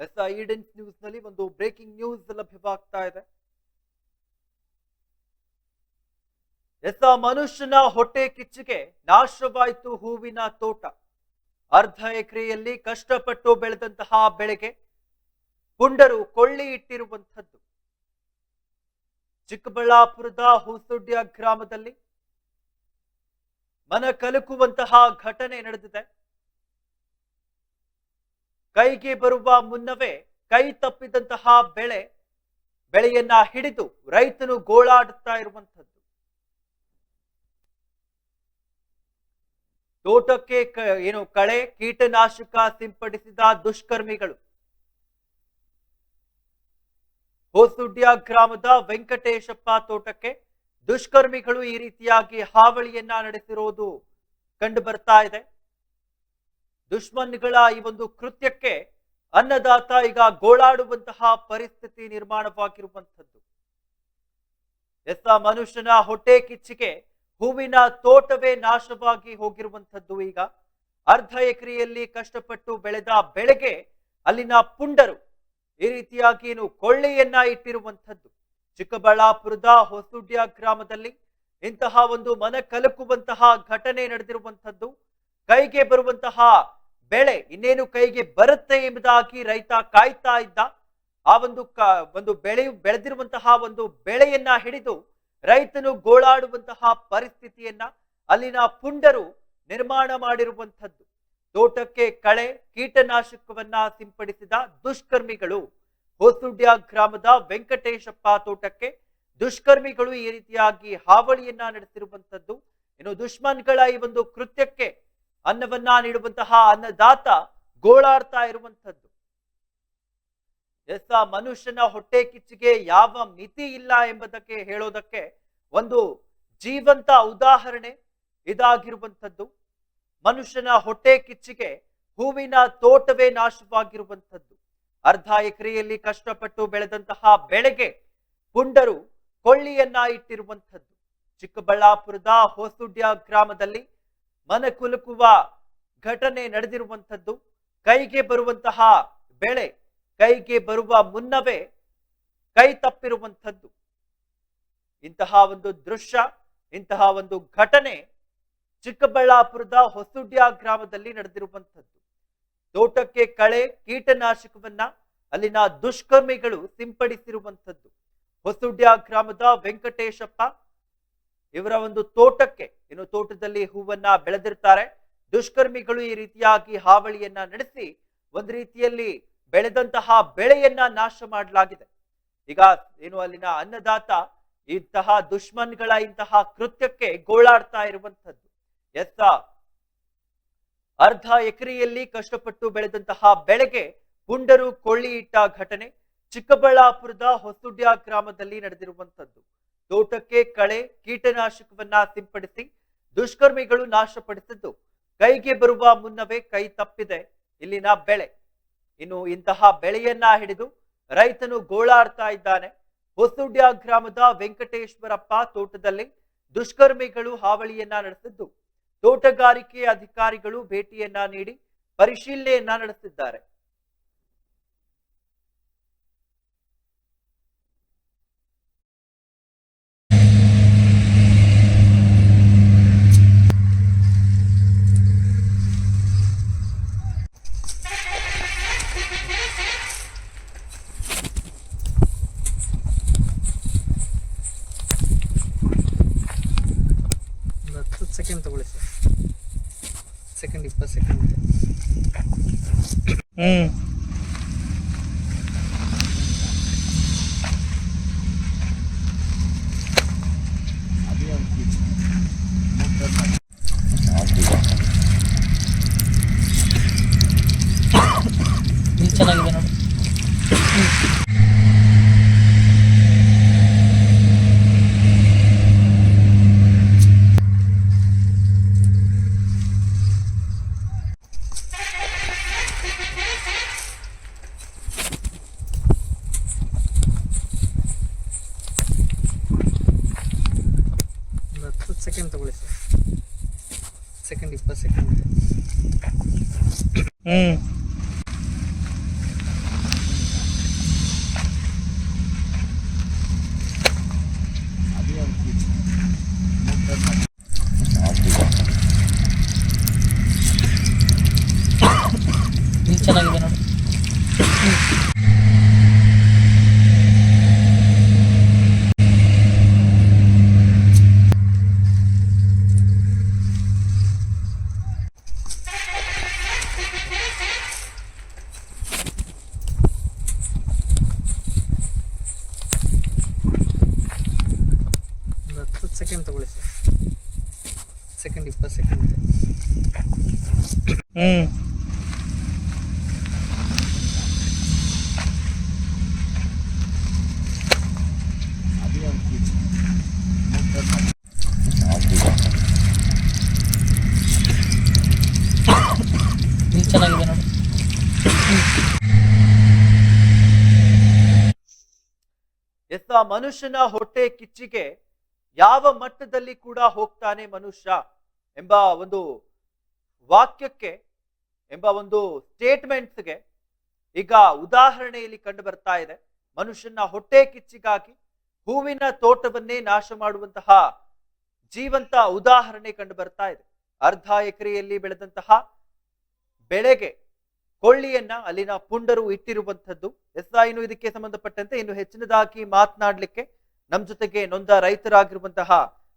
ಈಡೆನ್ಸ್ news ನಲ್ಲಿ ಒಂದು breaking news ಲಭ್ಯವಾಗ್ತಾ ಇದೆ. ಮನುಷ್ಯನ ಹೊಟ್ಟೆ ಕಿಚ್ಚಿಗೆ ನಾಶವಾಯಿತು ಹೂವಿನ ತೋಟ. ಅರ್ಧ ಎಕರೆಯಲ್ಲಿ ಕಷ್ಟಪಟ್ಟು ಬೆಳೆದಂತಹ ಬೆಳೆಗೆ ಪುಂಡರು ಕೊಳ್ಳಿ ಇಟ್ಟಿರುವಂಥದ್ದು. ಚಿಕ್ಕಬಳ್ಳಾಪುರದ ಹೊಸದುಡ್ಯ ಗ್ರಾಮದಲ್ಲಿ ಮನ ಕಲಕುವಂತಹ ಘಟನೆ ನಡೆದಿದೆ. ಕೈಗೆ ಬರುವ ಮುನ್ನವೇ ಕೈ ತಪ್ಪಿದಂತಹ ಬೆಳೆಯನ್ನ ಹಿಡಿದು ರೈತನು ಗೋಳಾಡುತ್ತಾ ಇರುವಂಥದ್ದು. ತೋಟಕ್ಕೆ ಕಳೆ ಕೀಟನಾಶಕ ಸಿಂಪಡಿಸಿದ ದುಷ್ಕರ್ಮಿಗಳು. ಹೊಸದುಡ್ಯ ಗ್ರಾಮದ ವೆಂಕಟೇಶಪ್ಪ ತೋಟಕ್ಕೆ ದುಷ್ಕರ್ಮಿಗಳು ಈ ರೀತಿಯಾಗಿ ಹಾವಳಿಯನ್ನ ನಡೆಸಿರೋದು ಕಂಡು ಬರ್ತಾ ಇದೆ. ದುಶ್ಮನ್ಗಳ ಈ ಒಂದು ಕೃತ್ಯಕ್ಕೆ ಅನ್ನದಾತ ಈಗ ಗೋಳಾಡುವಂತಹ ಪರಿಸ್ಥಿತಿ ನಿರ್ಮಾಣವಾಗಿರುವಂಥದ್ದು. ಮನುಷ್ಯನ ಹೊಟ್ಟೆ ಕಿಚ್ಚಿಗೆ ಹೂವಿನ ತೋಟವೇ ನಾಶವಾಗಿ ಹೋಗಿರುವಂಥದ್ದು. ಈಗ ಅರ್ಧ ಎಕರೆಯಲ್ಲಿ ಕಷ್ಟಪಟ್ಟು ಬೆಳೆದ ಬೆಳೆಗೆ ಅಲ್ಲಿನ ಪುಂಡರು ಈ ರೀತಿಯಾಗಿ ಕೊಳ್ಳೆಯನ್ನ ಇಟ್ಟಿರುವಂಥದ್ದು. ಚಿಕ್ಕಬಳ್ಳಾಪುರದ ಹೊಸದುಡ್ಯ ಗ್ರಾಮದಲ್ಲಿ ಇಂತಹ ಒಂದು ಮನ ಕಲಕುವಂತಹ ಘಟನೆ ನಡೆದಿರುವಂಥದ್ದು. ಕೈಗೆ ಬರುವಂತಹ ಬೆಳೆ ಇನ್ನೇನು ಕೈಗೆ ಬರುತ್ತೆ ಎಂಬುದಾಗಿ ರೈತ ಕಾಯ್ತಾ ಇದ್ದ. ಆ ಒಂದು ಬೆಳೆದಿರುವಂತಹ ಒಂದು ಬೆಳೆಯನ್ನ ಹಿಡಿದು ರೈತನು ಗೋಳಾಡುವಂತಹ ಪರಿಸ್ಥಿತಿಯನ್ನ ಅಲ್ಲಿನ ಪುಂಡರು ನಿರ್ಮಾಣ ಮಾಡಿರುವಂಥದ್ದು. ತೋಟಕ್ಕೆ ಕಳೆ ಕೀಟನಾಶಕವನ್ನ ಸಿಂಪಡಿಸಿದ ದುಷ್ಕರ್ಮಿಗಳು. ಹೊಸದುಡ್ಯ ಗ್ರಾಮದ ವೆಂಕಟೇಶಪ್ಪ ತೋಟಕ್ಕೆ ದುಷ್ಕರ್ಮಿಗಳು ಈ ರೀತಿಯಾಗಿ ಹಾವಳಿಯನ್ನ ನಡೆಸಿರುವಂಥದ್ದು. ಇನ್ನು ದುಶ್ಮನ್ಗಳ ಈ ಒಂದು ಕೃತ್ಯಕ್ಕೆ ಅನ್ನವನ್ನ ನೀಡುವಂತಹ ಅನ್ನದಾತ ಗೋಳಾಡ್ತಾ ಇರುವಂಥದ್ದು. ಮನುಷ್ಯನ ಹೊಟ್ಟೆ ಕಿಚ್ಚಿಗೆ ಯಾವ ಮಿತಿ ಇಲ್ಲ ಎಂಬುದಕ್ಕೆ ಹೇಳೋದಕ್ಕೆ ಒಂದು ಜೀವಂತ ಉದಾಹರಣೆ ಇದಾಗಿರುವಂಥದ್ದು. ಮನುಷ್ಯನ ಹೊಟ್ಟೆ ಕಿಚ್ಚಿಗೆ ಹೂವಿನ ತೋಟವೇ ನಾಶವಾಗಿರುವಂಥದ್ದು. ಅರ್ಧ ಎಕರೆಯಲ್ಲಿ ಕಷ್ಟಪಟ್ಟು ಬೆಳೆದಂತಹ ಬೆಳೆಗೆ ಪುಂಡರು ಕೊಳ್ಳಿಯನ್ನ ಇಟ್ಟಿರುವಂಥದ್ದು. ಚಿಕ್ಕಬಳ್ಳಾಪುರದ ಹೊಸದುಡ್ಯ ಗ್ರಾಮದಲ್ಲಿ ಮನಕುಲುಕುವ ಘಟನೆ ನಡೆದಿರುವಂಥದ್ದು. ಕೈಗೆ ಬರುವಂತಹ ಬೆಳೆ ಕೈಗೆ ಬರುವ ಮುನ್ನವೇ ಕೈ ತಪ್ಪಿರುವಂಥದ್ದು. ಇಂತಹ ಒಂದು ದೃಶ್ಯ, ಇಂತಹ ಒಂದು ಘಟನೆ ಚಿಕ್ಕಬಳ್ಳಾಪುರದ ಹೊಸದುಡ್ಯ ಗ್ರಾಮದಲ್ಲಿ ನಡೆದಿರುವಂಥದ್ದು. ತೋಟಕ್ಕೆ ಕಳೆ ಕೀಟನಾಶಕವನ್ನ ಅಲ್ಲಿನ ದುಷ್ಕರ್ಮಿಗಳು ಸಿಂಪಡಿಸಿರುವಂಥದ್ದು. ಹೊಸದುಡ್ಯ ಗ್ರಾಮದ ವೆಂಕಟೇಶಪ್ಪ ಇವರ ಒಂದು ತೋಟಕ್ಕೆ ತೋಟದಲ್ಲಿ ಹೂವನ್ನ ಬೆಳೆದಿರ್ತಾರೆ. ದುಷ್ಕರ್ಮಿಗಳು ಈ ರೀತಿಯಾಗಿ ಹಾವಳಿಯನ್ನ ನಡೆಸಿ ಒಂದು ರೀತಿಯಲ್ಲಿ ಬೆಳೆದಂತಹ ಬೆಳೆಯನ್ನ ನಾಶ ಮಾಡಲಾಗಿದೆ. ಈಗ ಅಲ್ಲಿನ ಅನ್ನದಾತ ಇಂತಹ ದುಶ್ಮನ್ಗಳ ಇಂತಹ ಕೃತ್ಯಕ್ಕೆ ಗೋಳಾಡ್ತಾ ಇರುವಂಥದ್ದು. ಅರ್ಧ ಎಕರೆಯಲ್ಲಿ ಕಷ್ಟಪಟ್ಟು ಬೆಳೆದಂತಹ ಬೆಳೆಗೆ ಪುಂಡರು ಕೊಳ್ಳಿ ಇಟ್ಟ ಘಟನೆ ಚಿಕ್ಕಬಳ್ಳಾಪುರದ ಹೊಸದುಡ್ಯ ಗ್ರಾಮದಲ್ಲಿ ನಡೆದಿರುವಂಥದ್ದು. ತೋಟಕ್ಕೆ ಕಳೆ ಕೀಟನಾಶಕವನ್ನ ಸಿಂಪಡಿಸಿ ದುಷ್ಕರ್ಮಿಗಳು ನಾಶಪಡಿಸಿದ್ದು ಕೈಗೆ ಬರುವ ಮುನ್ನವೇ ಕೈ ತಪ್ಪಿದೆ ಇಲ್ಲಿನ ಬೆಳೆ. ಇನ್ನು ಇಂತಹ ಬೆಳೆಯನ್ನ ಹಿಡಿದು ರೈತನು ಗೋಳಾಡ್ತಾ ಇದ್ದಾನೆ. ಹೊಸದುಡ್ಯ ಗ್ರಾಮದ ವೆಂಕಟೇಶ್ವರಪ್ಪ ತೋಟದಲ್ಲಿ ದುಷ್ಕರ್ಮಿಗಳು ಹಾವಳಿಯನ್ನ ನಡೆಸಿದ್ದು ತೋಟಗಾರಿಕೆ ಅಧಿಕಾರಿಗಳು ಭೇಟಿಯನ್ನ ನೀಡಿ ಪರಿಶೀಲನೆಯನ್ನ ನಡೆಸಿದ್ದಾರೆ. ಸೆಕೆಂಡ್ ತಗೊಳ್ಳಿ ಸರ್. Second 20 second. ಇದು ಚೆನ್ನಾಗಿದೆ ನೋಡಿ. ಸೆಕೆಂಡ್ ತಗೊಳ್ಳಿ ಸರ್. Second 20 second. ಸೆಕೆಂಡ್ ಹ್ಮ್ ಇಲ್ಲಿ ಚೆನ್ನಾಗಿದೆ ನೋಡಿ. ಎಸ್, ಆ ಮನುಷ್ಯನ ಹೊಟ್ಟೆ ಕಿಚ್ಚಿಗೆ ಯಾವ ಮಟ್ಟದಲ್ಲಿ ಕೂಡ ಹೋಗ್ತಾನೆ ಮನುಷ್ಯ ಎಂಬ ಒಂದು ವಾಕ್ಯಕ್ಕೆ, ಎಂಬ ಒಂದು ಸ್ಟೇಟ್ಮೆಂಟ್ಸ್ಗೆ ಈಗ ಉದಾಹರಣೆಯಲ್ಲಿ ಕಂಡು ಬರ್ತಾ ಇದೆ. ಮನುಷ್ಯನ ಹೊಟ್ಟೆ ಕಿಚ್ಚಿಗಾಗಿ ಹೂವಿನ ತೋಟವನ್ನೇ ನಾಶ ಮಾಡುವಂತಹ ಜೀವಂತ ಉದಾಹರಣೆ ಕಂಡು ಬರ್ತಾ ಇದೆ. ಅರ್ಧ ಎಕರೆಯಲ್ಲಿ ಬೆಳೆದಂತಹ ಬೆಳೆಗೆ ಕೊಳ್ಳಿಯನ್ನ ಅಲ್ಲಿನ ಪುಂಡರು ಇಟ್ಟಿರುವಂತದ್ದು. ಇನ್ನು ಇದಕ್ಕೆ ಸಂಬಂಧಪಟ್ಟಂತೆ ಇನ್ನು ಹೆಚ್ಚಿನದಾಗಿ ಮಾತನಾಡ್ಲಿಕ್ಕೆ ನಮ್ ಜೊತೆಗೆ ನೊಂದ ರೈತರಾಗಿರುವಂತಹ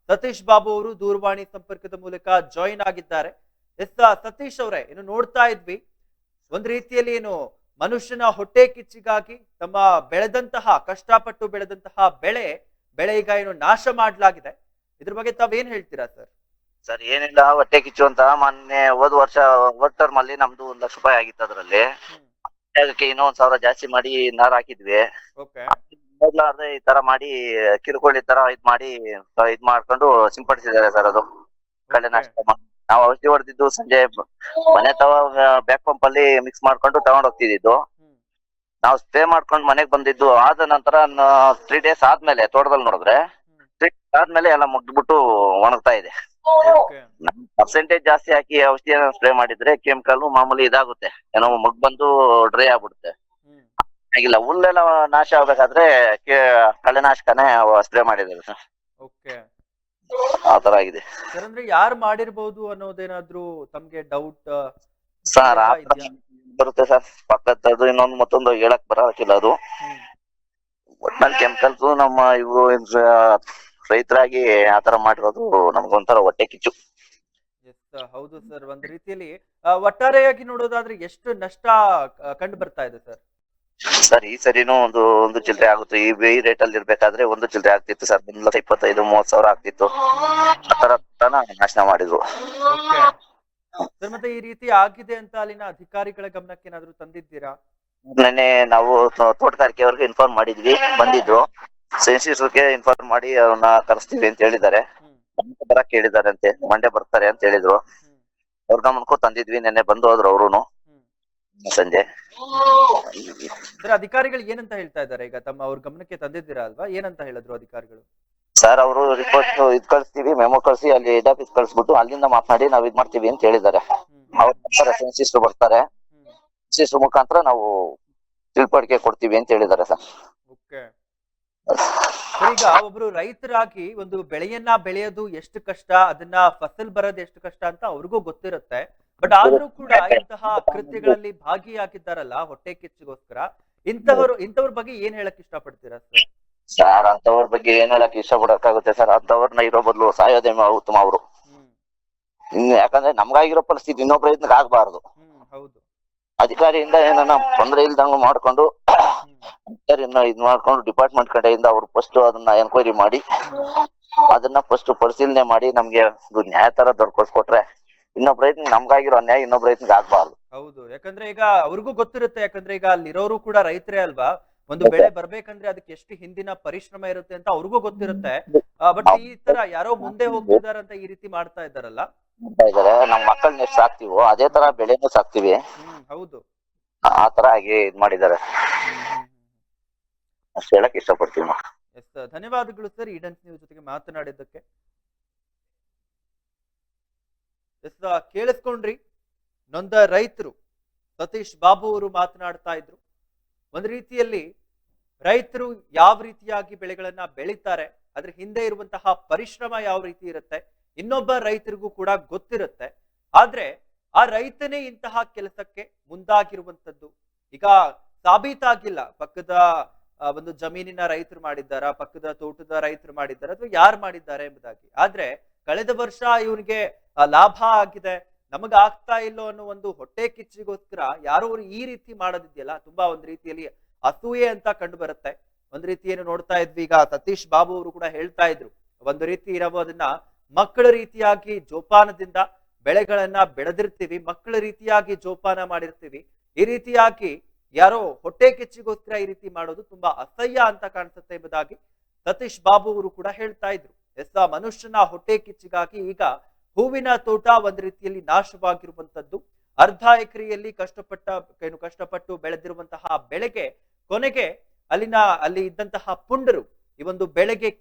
ಸತೀಶ್ ಬಾಬು ಅವರು ದೂರವಾಣಿ ಸಂಪರ್ಕದ ಮೂಲಕ ಜಾಯಿನ್ ಆಗಿದ್ದಾರೆ. ಸತೀಶ್ ಅವರೇ, ಇನ್ನು ನೋಡ್ತಾ ಇದ್ವಿ ಒಂದ್ ರೀತಿಯಲ್ಲಿ ಏನು ಮನುಷ್ಯನ ಹೊಟ್ಟೆ ಕಿಚ್ಚಿಗಾಗಿ ತಮ್ಮ ಬೆಳೆದಂತಹ, ಕಷ್ಟಪಟ್ಟು ಬೆಳೆದಂತಹ ಬೆಳೆ ಈಗ ಏನು ನಾಶ ಮಾಡಲಾಗಿದೆ. ಇದ್ರ ಬಗ್ಗೆ ತಾವೇನ್ ಹೇಳ್ತೀರಾ ಸರ್? ಸರ್ ಏನಿಲ್ಲ, ಹೊಟ್ಟೆ ಕಿಚ್ಚು ಅಂತ ಮೊನ್ನೆ ಹೋದ್ ವರ್ಷ ಟರ್ಮ್ ಅಲ್ಲಿ ನಮ್ದು 1,00,000 ರೂಪಾಯಿ ಆಗಿತ್ತು. ಅದ್ರಲ್ಲಿ ಅದಕ್ಕೆ ಇನ್ನೂ 1,000 ಜಾಸ್ತಿ ಮಾಡಿ ನಾರ್ ಹಾಕಿದ್ವಿ. ಮೊದ್ಲಾದ್ರೆ ಈ ತರ ಮಾಡಿ ಕಿರುಕೊಳ್ಳಿ ತರ ಇದ್ ಮಾಡ್ಕೊಂಡು ಸಿಂಪಡಿಸಿದ್ದಾರೆ ಸರ್. ಅದು ಕಳೆ ನಾಶ ನಾವು ಔಷಧಿ ಹೊಡೆದಿದ್ದು ಸಂಜೆ ಮನೆ ಬ್ಯಾಕ್ ಪಂಪ್ ಅಲ್ಲಿ ಮಿಕ್ಸ್ ಮಾಡ್ಕೊಂಡು ತಗೊಂಡ್ ಹೋಗ್ತಿದ್ದು. ನಾವು ಸ್ಪ್ರೇ ಮಾಡ್ಕೊಂಡು ಮನೆಗ್ ಬಂದಿದ್ದು ಆದ ನಂತರ 3 days ಆದ್ಮೇಲೆ ತೋಟದಲ್ಲಿ ನೋಡಿದ್ರೆ 3 days ಆದ್ಮೇಲೆ ಎಲ್ಲ ಮುಗ್ದ್ಬಿಟ್ಟು ಒಣಗ್ತಾ ಇದೆ. ಪರ್ಸೆಂಟೇಜ್ ಜಾಸ್ತಿ ಹಾಕಿ ಔಷಧಿ ಸ್ಪ್ರೇ ಮಾಡಿದ್ರೆ ಕೆಮಿಕಲ್ ಮಾಮೂಲಿ ಇದಾಗುತ್ತೆ, ಏನೋ ಮಗ್ ಬಂದು ಡ್ರೈ ಆಗ್ಬಿಡುತ್ತೆ. ಆಗಿಲ್ಲ, ಹುಲ್ಲೆಲ್ಲ ನಾಶ ಆಗ್ಬೇಕಾದ್ರೆ ಕಳೆನಾಶಕನೇ ಸ್ಪ್ರೇ ಮಾಡಿದ್ದಾರೆ ಸರ್. ಆತರ ಆಗಿದೆ ಸರ್. ಅಂದ್ರೆ ಯಾರು ಮಾಡಿರ್ಬೋದು ಅನ್ನೋದೇನಾದ್ರೂ ತಮ್ಗೆ ಡೌಟ್ ಸರ್? ಬರುತ್ತೆ ಸರ್, ಪಕ್ಕದ್ದು ಇನ್ನೊಂದು ಮತ್ತೊಂದು ಹೇಳಕ್ ಬರೋಕಿಲ್ಲ. ಅದು ಒಟ್ನಲ್ಲಿ ಕೆಮಿಕಲ್ಸ್ ನಮ್ಮ ಇವ್ರು ರೈತರಾಗಿ ಆತರ ಮಾಡಿರೋದು ನಮ್ಗೊಂಥರ ಹೊಟ್ಟೆ ಕಿಚ್ಚು. ಹೌದು ಸರ್. ಒಂದ್ ರೀತಿಯಲ್ಲಿ ಒಟ್ಟಾರೆಯಾಗಿ ನೋಡೋದಾದ್ರೆ ಎಷ್ಟು ನಷ್ಟ ಕಂಡು ಬರ್ತಾ ಇದೆ ಸರ್? ಸರ್ ಈ ಸರಿನೂ ಒಂದು ಚಿಲ್ಲರೆ ಆಗುತ್ತೆ. ಈ ರೇಟ್ ಅಲ್ಲಿ ಇರ್ಬೇಕಾದ್ರೆ 1 ಚಿಲ್ಲರೆ ಆಗ್ತಿತ್ತು ಸರ್. 1,25,000-30,000 ಆಗ್ತಿತ್ತು. ಆತರ ನಾಶನ ಮಾಡಿದ್ರು ಸರ್. ಮತ್ತೆ ಈ ರೀತಿ ಆಗಿದೆ ಅಂತ ಅಲ್ಲಿನ ಅಧಿಕಾರಿಗಳ ಗಮನಕ್ಕೆ ಏನಾದ್ರು ತಂದಿದ್ದೀರಾ? ನೆನ್ನೆ ನಾವು ತೋಟಗಾರಿಕೆ ಅವ್ರಿಗೆ ಇನ್ಫಾರ್ಮ್ ಮಾಡಿದ್ವಿ, ಬಂದಿದ್ರು. ಸೆನ್ಸಿಸ್ಗೆ ಇನ್ಫಾರ್ಮ್ ಮಾಡಿ ಅವ್ರನ್ನ ಕರೆಸ್ತೀವಿ ಅಂತ ಹೇಳಿದ್ದಾರೆ. ಬರಕ್ ಹೇಳಿದ್ದಾರೆ ಅಂತೆ, ಮಂಡೆ ಬರ್ತಾರೆ ಅಂತ ಹೇಳಿದ್ರು. ಅವ್ರ ಗಮನಕ್ಕೂ ತಂದಿದ್ವಿ, ನೆನ್ನೆ ಬಂದು ಹೋದ್ರು ಅವ್ರುನು ಸಂಜೆ. ಅಧಿಕಾರಿಗಳು ಏನಂತ ಹೇಳ್ತಾ ಇದ್ದಾರೆ ಈಗ? ಅವ್ರ ಗಮನಕ್ಕೆ ತಂದಿದ್ದೀರಾ ಅಲ್ವಾ? ಏನಂತ ಹೇಳಿದ್ರು ಅಧಿಕಾರಿಗಳು? ಸರ್ ಅವರು ರಿಪೋರ್ಟ್ ಇದ್ ಕಳಿಸ್ತೀವಿ, ಮೆಮೊ ಕಳಿಸಿ ಅಲ್ಲಿ ಹೆಡ್ ಆಫೀಸ್ ಕಳಿಸ್ಬಿಟ್ಟು ಅಲ್ಲಿಂದ ಮಾತನಾಡಿ ನಾವ್ ಇದ್ ಮಾಡ್ತೀವಿ ಅಂತ ಹೇಳಿದ್ದಾರೆ. ಅವ್ರು ಬರ್ತಾರೆ, ಸೆನ್ಸಿಸ್ಟರ್ ಬರ್ತಾರೆ, ಸೆನ್ಸಿಸ್ಟರ್ ಮುಖಾಂತರ ನಾವು ತಿಳ್ಪಡಿಕೆ ಕೊಡ್ತೀವಿ ಅಂತ ಹೇಳಿದ್ದಾರೆ ಸರ್. ಈಗ ಒಬ್ರು ರೈತರಾಗಿ ಒಂದು ಬೆಳೆಯನ್ನ ಬೆಳೆಯೋದು ಎಷ್ಟು ಕಷ್ಟ, ಅದನ್ನ ಫಸಲ್ ಬರೋದು ಎಷ್ಟು ಕಷ್ಟ ಅಂತ ಅವ್ರಿಗೂ ಗೊತ್ತಿರುತ್ತೆ. ಬಟ್ ಆದ್ರೂ ಕೂಡ ಇಂತಹ ಕೃತ್ಯಗಳಲ್ಲಿ ಭಾಗಿಯಾಗಿದ್ದಾರಲ್ಲ ಹೊಟ್ಟೆ ಕಿಚ್ಚಿಗೋಸ್ಕರ, ಇಂಥವ್ರ ಬಗ್ಗೆ ಏನ್ ಹೇಳಕ್ ಇಷ್ಟಪಡ್ತೀರಾ ಸರ್? ಸರ್ ಅಂತವ್ರ ಬಗ್ಗೆ ಏನ್ ಹೇಳಕ್ ಇಷ್ಟಪಡಕ್ಕಾಗುತ್ತೆ ಸರ್? ಅಂತವ್ರನ್ನ ಇರೋ ಬದಲು ಸಾಯೋದೇ ಉತ್ತಮ ಅವರು. ಯಾಕಂದ್ರೆ ನಮ್ಗಾಗಿರೋ ಪರಿಸ್ಥಿತಿ ಇನ್ನೊಬ್ಬ ರೈತನಿಗೆ ಆಗ್ಬಾರ್ದು. ಅಧಿಕಾರಿಯಿಂದ ಏನನ್ನ ತೊಂದರೆ ಇಲ್ದಂಗ ಮಾಡ್ಕೊಂಡು ಇದ್ ಮಾಡ್ಕೊಂಡು ಡಿಪಾರ್ಟ್ಮೆಂಟ್ ಕಡೆಯಿಂದ ಅವ್ರು ಫಸ್ಟ್ ಅದನ್ನ ಎನ್ಕ್ವೈರಿ ಮಾಡಿ ಅದನ್ನ ಫಸ್ಟ್ ಪರಿಶೀಲನೆ ಮಾಡಿ ನಮ್ಗೆ ನ್ಯಾಯ ತರ ದೊರಕಿಸ್ಕೊಟ್ರೆ ಇನ್ನೊಬ್ಬ ರೈತನಿಗೆ ನಮ್ಗಾಗಿರೋ ಅನ್ಯಾಯ ಇನ್ನೊಬ್ಬ ರೈತನಿಗೆ ಆಗ್ಬಾರ್ದು. ಹೌದು, ಯಾಕಂದ್ರೆ ಈಗ ಅವ್ರಿಗೂ ಗೊತ್ತಿರುತ್ತೆ, ಯಾಕಂದ್ರೆ ಈಗ ಅಲ್ಲಿರೋರು ಕೂಡ ರೈತರೇ ಅಲ್ವಾ. ಒಂದು ಬೆಳೆ ಬರ್ಬೇಕಂದ್ರೆ ಅದಕ್ಕೆ ಎಷ್ಟು ಹಿಂದಿನ ಪರಿಶ್ರಮ ಇರುತ್ತೆ ಅಂತ ಅವ್ರಿಗೂ ಗೊತ್ತಿರುತ್ತೆ. ಬಟ್ ಈ ತರ ಯಾರೋ ಮುಂದೆ ಹೋಗ್ತಿದಾರ ಅಂತ ಈ ರೀತಿ ಮಾಡ್ತಾ ಇದ್ದಾರಲ್ಲ. ನಮ್ ಮಕ್ಕಳನ್ನ ಎಷ್ಟು ಸಾಕ್ತಿವೋ ಅದೇ ತರ ಬೆಳೆನೂ ಸಾಕ್ತಿವಿ. ಹೌದು, ಆ ತರ ಆಗಿ ಇದ್ ಮಾಡಿದ್ದಾರೆ ಅಷ್ಟು ಹೇಳಕ್ ಇಷ್ಟಪಡ್ತೀವಿ. ಧನ್ಯವಾದಗಳು ಸರ್ ಈಡನ್ಸ್ ನ್ಯೂಸ್ ಜೊತೆಗೆ ಮಾತನಾಡಿದ್ದಕ್ಕೆ. ಕೇಳಿಸ್ಕೊಂಡ್ರಿ, ನೊಂದ ರೈತರು ಸತೀಶ್ ಬಾಬು ಅವರು ಮಾತನಾಡ್ತಾ ಇದ್ರು. ಒಂದ್ ರೀತಿಯಲ್ಲಿ ರೈತರು ಯಾವ ರೀತಿಯಾಗಿ ಬೆಳೆಗಳನ್ನ ಬೆಳೀತಾರೆ, ಅದ್ರ ಹಿಂದೆ ಇರುವಂತಹ ಪರಿಶ್ರಮ ಯಾವ ರೀತಿ ಇರುತ್ತೆ, ಇನ್ನೊಬ್ಬ ರೈತರಿಗೂ ಕೂಡ ಗೊತ್ತಿರುತ್ತೆ. ಆದ್ರೆ ಆ ರೈತನೇ ಇಂತಹ ಕೆಲಸಕ್ಕೆ ಮುಂದಾಗಿರುವಂತದ್ದು ಈಗ ಸಾಬೀತಾಗಿಲ್ಲ. ಪಕ್ಕದ ಒಂದು ಜಮೀನಿನ ರೈತರು ಮಾಡಿದ್ದಾರಾ, ಪಕ್ಕದ ತೋಟದ ರೈತರು ಮಾಡಿದ್ದಾರೆ, ಅಥವಾ ಯಾರು ಮಾಡಿದ್ದಾರೆ ಎಂಬುದಾಗಿ. ಆದ್ರೆ ಕಳೆದ ವರ್ಷ ಇವನಿಗೆ ಲಾಭ ಆಗಿದೆ, ನಮಗ ಆಗ್ತಾ ಇಲ್ಲೋ ಅನ್ನೋ ಒಂದು ಹೊಟ್ಟೆ ಕಿಚ್ಚಿಗೋಸ್ಕರ ಯಾರೋ ಅವರು ಈ ರೀತಿ ಮಾಡೋದಿದೆಯಲ್ಲ, ತುಂಬಾ ಒಂದ್ ರೀತಿಯಲ್ಲಿ ಅಸೂಯೆ ಅಂತ ಕಂಡು ಬರುತ್ತೆ. ಒಂದ್ ರೀತಿಯನ್ನು ನೋಡ್ತಾ ಇದ್ವಿ, ಈಗ ಸತೀಶ್ ಬಾಬು ಅವರು ಕೂಡ ಹೇಳ್ತಾ ಇದ್ರು, ಒಂದು ರೀತಿ ನಾವು ಅದನ್ನ ಮಕ್ಕಳ ರೀತಿಯಾಗಿ ಜೋಪಾನದಿಂದ ಬೆಳೆಗಳನ್ನ ಬೆಳೆದಿರ್ತೀವಿ, ಮಕ್ಕಳ ರೀತಿಯಾಗಿ ಜೋಪಾನ ಮಾಡಿರ್ತೀವಿ. ಈ ರೀತಿಯಾಗಿ ಯಾರೋ ಹೊಟ್ಟೆ ಕಿಚ್ಚಿಗೋಸ್ಕರ ಈ ರೀತಿ ಮಾಡೋದು ತುಂಬಾ ಅಸಹ್ಯ ಅಂತ ಕಾಣಿಸುತ್ತೆ ಎಂಬುದಾಗಿ ಸತೀಶ್ ಬಾಬು ಅವರು ಕೂಡ ಹೇಳ್ತಾ ಇದ್ರು. ಆ ಮನುಷ್ಯನ ಹೊಟ್ಟೆ ಕಿಚ್ಚಿಗಾಗಿ ಈಗ ಹೂವಿನ ತೋಟ ಒಂದ್ ರೀತಿಯಲ್ಲಿ ನಾಶವಾಗಿರುವಂತದ್ದು. ಅರ್ಧ ಎಕರೆಯಲ್ಲಿ ಕಷ್ಟಪಟ್ಟು ಬೆಳೆದಿರುವಂತಹ ಬೆಳೆಗೆ ಕೊನೆಗೆ ಅಲ್ಲಿ ಇದ್ದಂತಹ ಪುಂಡರು ಈ ಒಂದು ಬೆಳೆಗೆ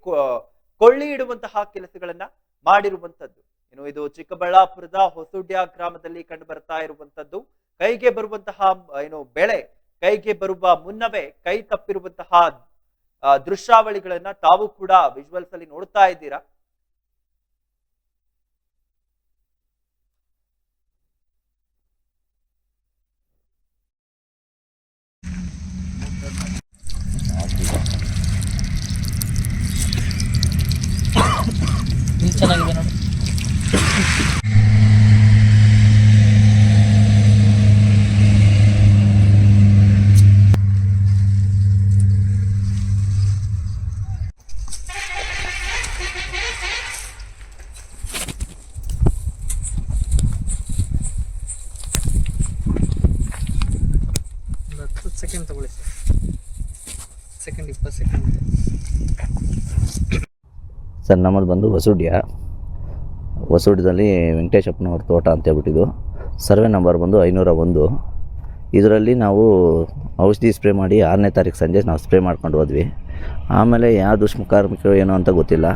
ಕೊಳ್ಳಿ ಇಡುವಂತಹ ಕೆಲಸಗಳನ್ನ ಮಾಡಿರುವಂತದ್ದು. ಇನ್ನು ಇದು ಚಿಕ್ಕಬಳ್ಳಾಪುರದ ಹೊಸೂಡ್ಯ ಗ್ರಾಮದಲ್ಲಿ ಕಂಡು ಬರ್ತಾ ಇರುವಂತದ್ದು. ಕೈಗೆ ಬರುವಂತಹ ಬೆಳೆ ಕೈಗೆ ಬರುವ ಮುನ್ನವೇ ಕೈ ತಪ್ಪಿರುವಂತಹ ದೃಶ್ಯಾವಳಿಗಳನ್ನ ತಾವು ಕೂಡ ವಿಜುವಲ್ಸ್ ಅಲ್ಲಿ ನೋಡ್ತಾ ಇದ್ದೀರಾ. ಚೆನ್ನಾಗಿದೆ ನೋಡಿ. ಸೆಕೆಂಡ್ ತಗೊಳ್ಳಿ ಸರ್. Second 20 second. ಸರ್ ನಮ್ಮದು ಬಂದು ಹೊಸೂಡ್ಯದಲ್ಲಿ ವೆಂಕಟೇಶಪ್ಪನವ್ರ ತೋಟ ಅಂತ ಹೇಳ್ಬಿಟ್ಟಿದ್ದು. ಸರ್ವೆ ನಂಬರ್ ಬಂದು 501. ಇದರಲ್ಲಿ ನಾವು ಔಷಧಿ ಸ್ಪ್ರೇ ಮಾಡಿ 6ನೇ ತಾರೀಕು ಸಂಜೆ ನಾವು ಸ್ಪ್ರೇ ಮಾಡ್ಕೊಂಡು ಹೋದ್ವಿ. ಆಮೇಲೆ ಯಾವ ದುಷ್ಕಾರ್ಮಿಕರು ಏನೋ ಅಂತ ಗೊತ್ತಿಲ್ಲ.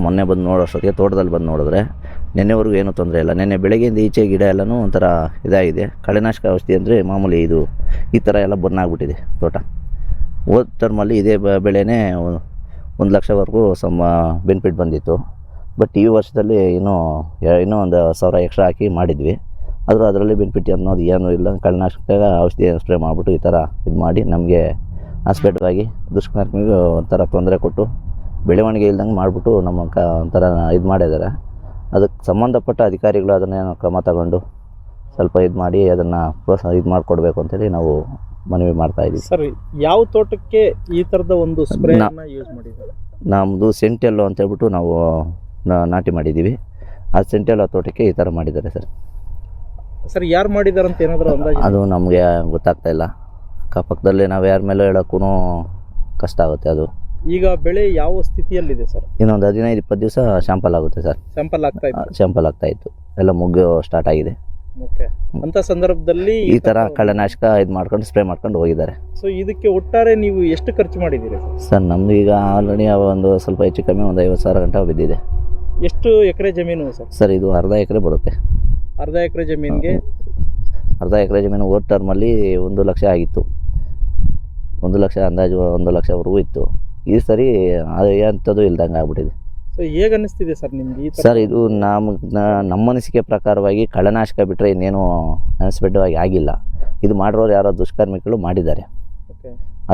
ಮೊನ್ನೆ ಬಂದು ನೋಡೋಷ್ಟೊತ್ತಿಗೆ ತೋಟದಲ್ಲಿ ಬಂದು ನೋಡಿದ್ರೆ ನೆನ್ನೆವರೆಗೂ ಏನೂ ತೊಂದರೆ ಇಲ್ಲ. ನೆನ್ನೆ ಬೆಳಗ್ಗೆಯಿಂದ ಈಚೆ ಗಿಡ ಎಲ್ಲನೂ ಒಂಥರ ಇದಾಗಿದೆ. ಕಳೆನಾಶಕ ಔಷಧಿ ಅಂದರೆ ಮಾಮೂಲಿ ಈ ಥರ ಎಲ್ಲ ಬರ್ನಾಗ್ಬಿಟ್ಟಿದೆ ತೋಟ. ಹೋದ ಟರ್ಮಲ್ಲಿ ಇದೇ ಬೆಳೆನೇ 1 ಲಕ್ಷವರೆಗೂ ಬೆನಿಫಿಟ್ ಬಂದಿತ್ತು. ಬಟ್ ಈ ವರ್ಷದಲ್ಲಿ ಇನ್ನೂ 1,000 ಎಕ್ಸ್ಟ್ರಾ ಹಾಕಿ ಮಾಡಿದ್ವಿ. ಆದರೂ ಅದರಲ್ಲಿ ಬೆನಿಫಿಟ್ ಅನ್ನೋದು ಏನೂ ಇಲ್ಲ. ಕಳೆನಾಶಕ ಔಷಧಿ ಸ್ಪ್ರೇ ಮಾಡಿಬಿಟ್ಟು ಈ ಥರ ಇದು ಮಾಡಿ ನಮಗೆ ಹಾಸ್ಪಿಟಲಾಗಿ ದುಷ್ಕಾರ್ಮಿಗೆ ಒಂಥರ ತೊಂದರೆ ಕೊಟ್ಟು ಬೆಳವಣಿಗೆ ಇಲ್ದಂಗೆ ಮಾಡಿಬಿಟ್ಟು ನಮ್ಮ ಒಂಥರ ಇದು ಮಾಡಿದ್ದಾರೆ. ಅದಕ್ಕೆ ಸಂಬಂಧಪಟ್ಟ ಅಧಿಕಾರಿಗಳು ಅದನ್ನೇನೋ ಕ್ರಮ ತಗೊಂಡು ಸ್ವಲ್ಪ ಇದು ಮಾಡಿ ಅದನ್ನು ಇದು ಮಾಡಿಕೊಡ್ಬೇಕು ಅಂತೇಳಿ ನಾವು ಮನವಿ ಮಾಡ್ತಾಯಿದ್ದೀವಿ. ಸರ್, ಯಾವ ತೋಟಕ್ಕೆ ಈ ಥರದ ಒಂದು ಸ್ಪ್ರೇನ ಯೂಸ್ ಮಾಡಿದ್ದಾರೆ? ನಮ್ಮದು ಸೆಂಟೆಲ್ಲೋ ಅಂತ ಹೇಳ್ಬಿಟ್ಟು ನಾವು ನಾಟಿ ಮಾಡಿದ್ದೀವಿ. ಆ ಸೆಂಟೆಲ್ಲೋ ತೋಟಕ್ಕೆ ಈ ಥರ ಮಾಡಿದ್ದಾರೆ ಸರ್. ಸರ್, ಯಾರು ಮಾಡಿದ್ದಾರೆ ಅಂತ ಏನಾದರೂ ಅಂದಾಜು? ಅದು ನಮಗೆ ಗೊತ್ತಾಗ್ತಾ ಇಲ್ಲ. ಅಕ್ಕಪಕ್ಕದಲ್ಲಿ ನಾವು ಯಾರ ಮೇಲೆ ಹೇಳೋಕ್ಕೂ ಕಷ್ಟ ಆಗುತ್ತೆ. ಅದು ಈಗ ಬೆಳೆ ಯಾವ ಸ್ಥಿತಿಯಲ್ಲಿದೆ ಸರ್? ಇನ್ನೊಂದು 15-20 ದಿವಸ ಶಾಂಪಲ್ ಆಗುತ್ತೆ ಸರ್. ಶಾಂಪಲ್ ಆಗ್ತಾ ಇತ್ತು. ಎಲ್ಲ ಮುಗ್ಗು ಸ್ಟಾರ್ಟ್ ಆಗಿದೆ. ಓಕೆ. ಅಂತ ಸಂದರ್ಭದಲ್ಲಿ ಈ ಥರ ಕಳೆನಾಶಕ ಇದು ಮಾಡ್ಕೊಂಡು ಸ್ಪ್ರೇ ಮಾಡ್ಕೊಂಡು ಹೋಗಿದ್ದಾರೆ. ಸೊ ಇದಕ್ಕೆ ಒಟ್ಟಾರೆ ನೀವು ಎಷ್ಟು ಖರ್ಚು ಮಾಡಿದ್ದೀರಿ ಸರ್? ನಮ್ದು ಈಗ ಆಲ್ರೆಡಿ ಒಂದು ಸ್ವಲ್ಪ ಹೆಚ್ಚು ಕಮ್ಮಿ ಒಂದು 50,000 ಗಂಟೆ ಬಿದ್ದಿದೆ. ಎಷ್ಟು ಎಕರೆ ಜಮೀನು ಸರ್? ಸರ್, ಇದು ಅರ್ಧ ಎಕರೆ ಬರುತ್ತೆ. ಅರ್ಧ ಎಕರೆ ಜಮೀನಿಗೆ ಹೋದ ಟರ್ಮಲ್ಲಿ 1 ಲಕ್ಷ ಆಗಿತ್ತು. 1 ಲಕ್ಷ ಅಂದಾಜು 1 ಲಕ್ಷವರೆಗೂ ಇತ್ತು. ಈ ಸರಿ ಅದು ಎಂಥದ್ದು ಇಲ್ದಂಗೆ ಆಗ್ಬಿಟ್ಟಿದೆ. ಸೊ ಹೇಗೆ ಅನ್ನಿಸ್ತಿದೆ ಸರ್ ನಿಮ್ಗೆ? ಸರ್, ಇದು ನಮ್ಮ ಅನಿಸಿಕೆ ಪ್ರಕಾರವಾಗಿ ಕಳೆನಾಶಕ ಬಿಟ್ಟರೆ ಇನ್ನೇನು ಅನಿಸ್ಬಿಟ್ಟವಾಗಿ ಆಗಿಲ್ಲ. ಇದು ಮಾಡಿರೋರು ಯಾರೋ ದುಷ್ಕರ್ಮಿಗಳು ಮಾಡಿದ್ದಾರೆ.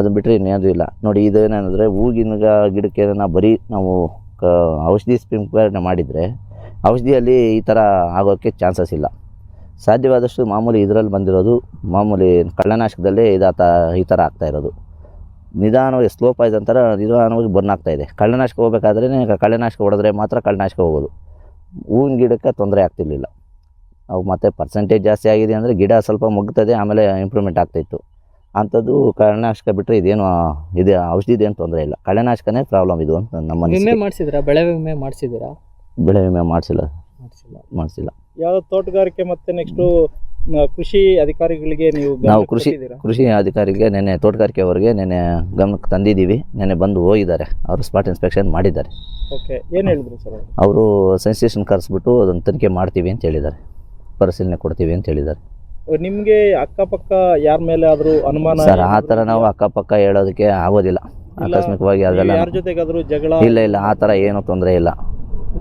ಅದು ಬಿಟ್ಟರೆ ಇನ್ನೇನು ಇಲ್ಲ. ನೋಡಿ, ಇದೇನಂದರೆ ಹೂಗಿನ ಗಿಡಕ್ಕೆ ಬರೀ ನಾವು ಔಷಧಿ ಸ್ಪ್ರಿಂಕ್ಲರ್ನ ಮಾಡಿದರೆ ಔಷಧಿಯಲ್ಲಿ ಈ ಥರ ಆಗೋಕ್ಕೆ ಚಾನ್ಸಸ್ ಇಲ್ಲ. ಸಾಧ್ಯವಾದಷ್ಟು ಮಾಮೂಲಿ ಇದರಲ್ಲಿ ಬಂದಿರೋದು ಮಾಮೂಲಿ ಕಳೆನಾಶಕದಲ್ಲೇ ಈ ಥರ ಆಗ್ತಾಯಿರೋದು. ನಿಧಾನವಾಗಿ ಸ್ಲೋ ಪಾಯ್ಸನ್ ಥರ ನಿಧಾನವಾಗಿ ಬರ್ನ್ ಆಗ್ತಾಯಿದೆ. ಕಳೆನಾಶಕ ಹೋಗ್ಬೇಕಾದ್ರೆ ಕಳೆನಾಶಕ ಹೊಡೆದ್ರೆ ಮಾತ್ರ ಕಳೆನಾಶಕ ಹೋಗೋದು. ಹೂವಿನ ಗಿಡಕ್ಕೆ ತೊಂದರೆ ಆಗ್ತಿರ್ಲಿಲ್ಲ. ಅವು ಮತ್ತು ಪರ್ಸೆಂಟೇಜ್ ಜಾಸ್ತಿ ಆಗಿದೆ ಅಂದರೆ ಗಿಡ ಸ್ವಲ್ಪ ಮುಗ್ತದೆ, ಆಮೇಲೆ ಇಂಪ್ರೂವ್ಮೆಂಟ್ ಆಗ್ತಾಯಿತ್ತು. ಅಂಥದ್ದು ಕಳೆನಾಶಕ ಬಿಟ್ಟರೆ ಇದೇನು ಔಷಧಿದೇನು ತೊಂದರೆ ಇಲ್ಲ. ಕಳೆನಾಶಕನೇ ಪ್ರಾಬ್ಲಮ್ ಇದು ಅಂತ ನಮ್ಮ ವಿಮೆ ಮಾಡಿಸಿದ್ರಾ? ಬೆಳೆ ವಿಮೆ ಮಾಡಿಸಿದ್ದೀರಾ? ಬೆಳೆ ವಿಮೆ ಮಾಡಿಸಿಲ್ಲ. ಯಾವ ತೋಟಗಾರಿಕೆ ಮತ್ತು ನೆಕ್ಸ್ಟು ಕೃಷಿ ಅಧಿಕಾರಿಗಳಿಗೆ ನಾವು ಕೃಷಿ ಅಧಿಕಾರಿಗೆ ನೆನ್ನೆ ತೋಟಗಾರಿಕೆ ಅವರಿಗೆ ನೆನ್ನೆ ಗಮನಕ್ಕೆ ತಂದಿದ್ದೀವಿ. ನೆನ್ನೆ ಬಂದು ಹೋಗಿದ್ದಾರೆ. ಅವರು ಸ್ಪಾಟ್ ಇನ್ಸ್ಪೆಕ್ಷನ್ ಮಾಡಿದ್ದಾರೆ. ಓಕೆ. ಏನು ಹೇಳಿದ್ರು ಸರ್? ಅವರು ಸೆನ್ಸೇಷನ್ ಕರೆಸ್ಬಿಟ್ಟು ಅದನ್ನು ತನಿಖೆ ಮಾಡ್ತೀವಿ ಅಂತ ಹೇಳಿದ್ದಾರೆ, ಪರಿಶೀಲನೆ ಕೊಡ್ತೀವಿ ಅಂತ ಹೇಳಿದ್ದಾರೆ. ನಿಮಗೆ ಅಕ್ಕಪಕ್ಕ ಯಾರ ಮೇಲೆ ಆದರೂ ಅನುಮಾನ? ಸರ್, ಆ ಥರ ನಾವು ಅಕ್ಕಪಕ್ಕ ಹೇಳೋದಕ್ಕೆ ಆಗೋದಿಲ್ಲ. ಆಕಸ್ಮಿಕವಾಗಿ ಅದೆಲ್ಲ ಯಾರ ಜೊತೆಗಾದರೂ ಜಗಳ? ಇಲ್ಲ, ಆ ಥರ ಏನೂ ತೊಂದರೆ ಇಲ್ಲ.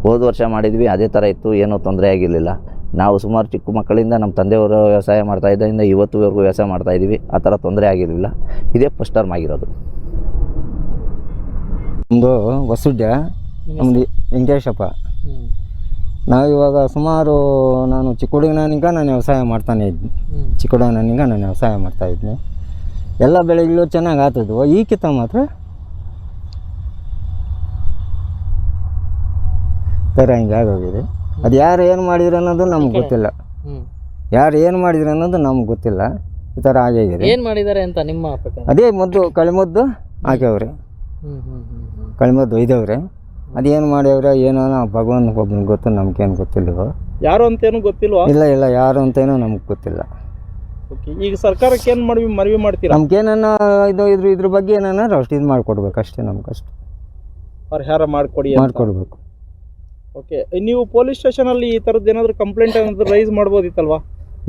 ಹೋದ ವರ್ಷ ಮಾಡಿದ್ವಿ, ಅದೇ ಥರ ಇತ್ತು, ಏನೂ ತೊಂದರೆ ಆಗಿರಲಿಲ್ಲ. ನಾವು ಸುಮಾರು ಚಿಕ್ಕ ಮಕ್ಕಳಿಂದ ನಮ್ಮ ತಂದೆಯವರು ವ್ಯವಸಾಯ ಮಾಡ್ತಾಯಿದ್ದರಿಂದ ಇವತ್ತುವರೆಗೂ ವ್ಯವಸಾಯ ಮಾಡ್ತಾಯಿದ್ದೀವಿ. ಆ ಥರ ತೊಂದರೆ ಆಗಿರಲಿಲ್ಲ. ಇದೇ ಫಸ್ಟ್ ಟರ್ಮ್ ಆಗಿರೋದು. ನಮ್ಮದು ಹೊಸೂಡ್ಯ, ನಮ್ಮದು ವೆಂಕಟೇಶಪ್ಪ. ನಾವು ಇವಾಗ ಸುಮಾರು ನಾನು ಚಿಕ್ಕ ಹುಡುಗನಿಂದ ನಾನು ವ್ಯವಸಾಯ ಮಾಡ್ತಾನೆ ಇದ್ನಿ. ಚಿಕ್ಕ ಹುಡುಗನಿಂದ ನಾನು ವ್ಯವಸಾಯ ಮಾಡ್ತಾಯಿದ್ನಿ. ಎಲ್ಲ ಬೆಳೆಗಳು ಚೆನ್ನಾಗಿ ಆಗ್ತದ್ವು. ಈಗಿತ್ತ ಮಾತ್ರ ಸರ್ ಹಂಗೆ ಆಗೋಗಿದೆ. ಅದು ಯಾರು ಏನು ಮಾಡಿದ್ರು ಅನ್ನೋದು ನಮ್ಗೆ ಗೊತ್ತಿಲ್ಲ. ಯಾರು ಏನು ಮಾಡಿದ್ರು ಅನ್ನೋದು ನಮ್ಗೆ ಗೊತ್ತಿಲ್ಲ. ಈ ಥರ ಆಗಿದೆ. ಏನು ಮಾಡಿದ್ದಾರೆ ಅಂತ ನಿಮ್ಮ ಪ್ರಕಾರ? ಅದೇ ಮದ್ದು ಕಳಿಮದ್ದು ಹಾಕ್ಯವ್ರೆ, ಕಳಿಮದ್ದು ಒಯ್ದವ್ರೆ. ಅದೇನು ಮಾಡ್ಯವ್ರೆ ಏನೋ ಭಗವಾನ್ ಒಬ್ಬನಿಗೆ ಗೊತ್ತು, ನಮ್ಗೇನು ಗೊತ್ತಿಲ್ಲ. ಯಾರು ಅಂತೇನು ಗೊತ್ತಿಲ್ವಾ? ಇಲ್ಲ ಯಾರು ಅಂತೇನೋ ನಮ್ಗೆ ಗೊತ್ತಿಲ್ಲ. ಈಗ ಸರ್ಕಾರಕ್ಕೆ ಏನು ಮನವಿ ಮಾಡ್ತೀರಾ? ನಮ್ಗೇನ ಇದ್ರ ಬಗ್ಗೆ ಏನಾರು ಅಷ್ಟು ಇದು ಮಾಡಿಕೊಡ್ಬೇಕು ಅಷ್ಟೇ. ನಮ್ಗಷ್ಟು ಪರಿಹಾರ ಮಾಡಿಕೊಡ್ಬೇಕು. ಓಕೆ, ನೀವು ಪೊಲೀಸ್ ಸ್ಟೇಷನಲ್ಲಿ ಈ ಥರದ್ದು ಏನಾದರೂ ಕಂಪ್ಲೇಂಟ್ ಏನಾದರೂ ರೈಸ್ ಮಾಡ್ಬೋದಿತ್ತಲ್ವಾ?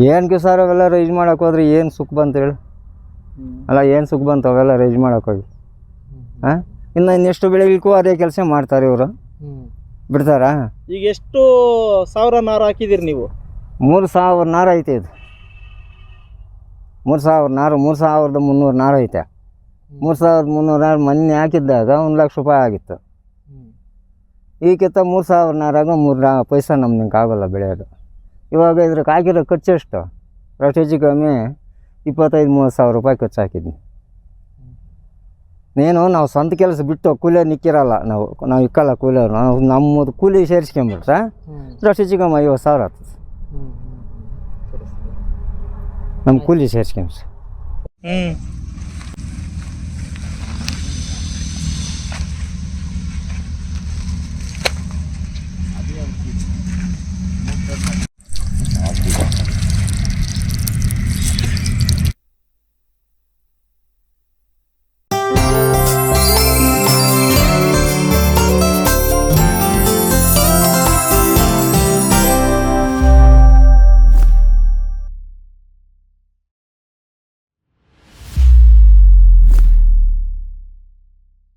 ಏನಕ್ಕೆ ಸರ್ ಅವೆಲ್ಲ ರೈಸ್ ಮಾಡೋಕೆ ಹೋದ್ರೆ ಏನು ಸುಖ ಬಂತು ಹೇಳಿ? ಅಲ್ಲ ಏನು ಸುಖ ಬಂತು ಅವೆಲ್ಲ ರೈಸ್ ಮಾಡೋಕೆ ಹೋಗಿ? ಹಾಂ, ಇನ್ನೆಷ್ಟು ಬೆಳಗ್ಲಿಕ್ಕೂ ಅದೇ ಕೆಲಸ ಮಾಡ್ತಾರೆ ಇವರು, ಬಿಡ್ತಾರಾ? ಈಗ ಎಷ್ಟು ಸಾವಿರ ನಾರು ಹಾಕಿದ್ದೀರಿ ನೀವು? 3,000 ನಾರು ಐತೆ. ಇದು 3,000 ನಾರು, 3,300 ನಾರು ಐತೆ. 3,300 ನಾರು ಮೊನ್ನೆ ಹಾಕಿದ್ದಾಗ 1,00,000 ರೂಪಾಯಿ ಆಗಿತ್ತು. ಈಗಿತ್ತ 3,000 ನಾರಾಗ 3 ಪೈಸಾ ನಮ್ಗೆ ಆಗೋಲ್ಲ ಬೆಳೆಯೋದು. ಇವಾಗ ಇದ್ರಿಗೆ ಹಾಕಿರೋ ಖರ್ಚು ಎಷ್ಟು? ಹೆಚ್ಚು ಕಮ್ಮಿ 25-30 ಸಾವಿರ ರೂಪಾಯಿ ಖರ್ಚು ಹಾಕಿದ್ನಿ. ನಾವು ಸ್ವಂತ ಕೆಲಸ ಬಿಟ್ಟು ಕೂಲಿಯವ್ರು ನಿಕ್ಕಿರಲ್ಲ, ನಾವು ಇಕ್ಕಲ್ಲ ಕೂಲಿಯವ್ರು. ನಾವು ನಮ್ಮದು ಕೂಲಿ ಸೇರಿಸ್ಕೊಂಬಿಟ್ರೆ ಹೆಚ್ಚು ಕಮ್ಮಿ 50,000 ಆಗ್ತದೆ. ನಮ್ಮ ಕೂಲಿ ಸೇರಿಸ್ಕೊಂಡ್ರೆ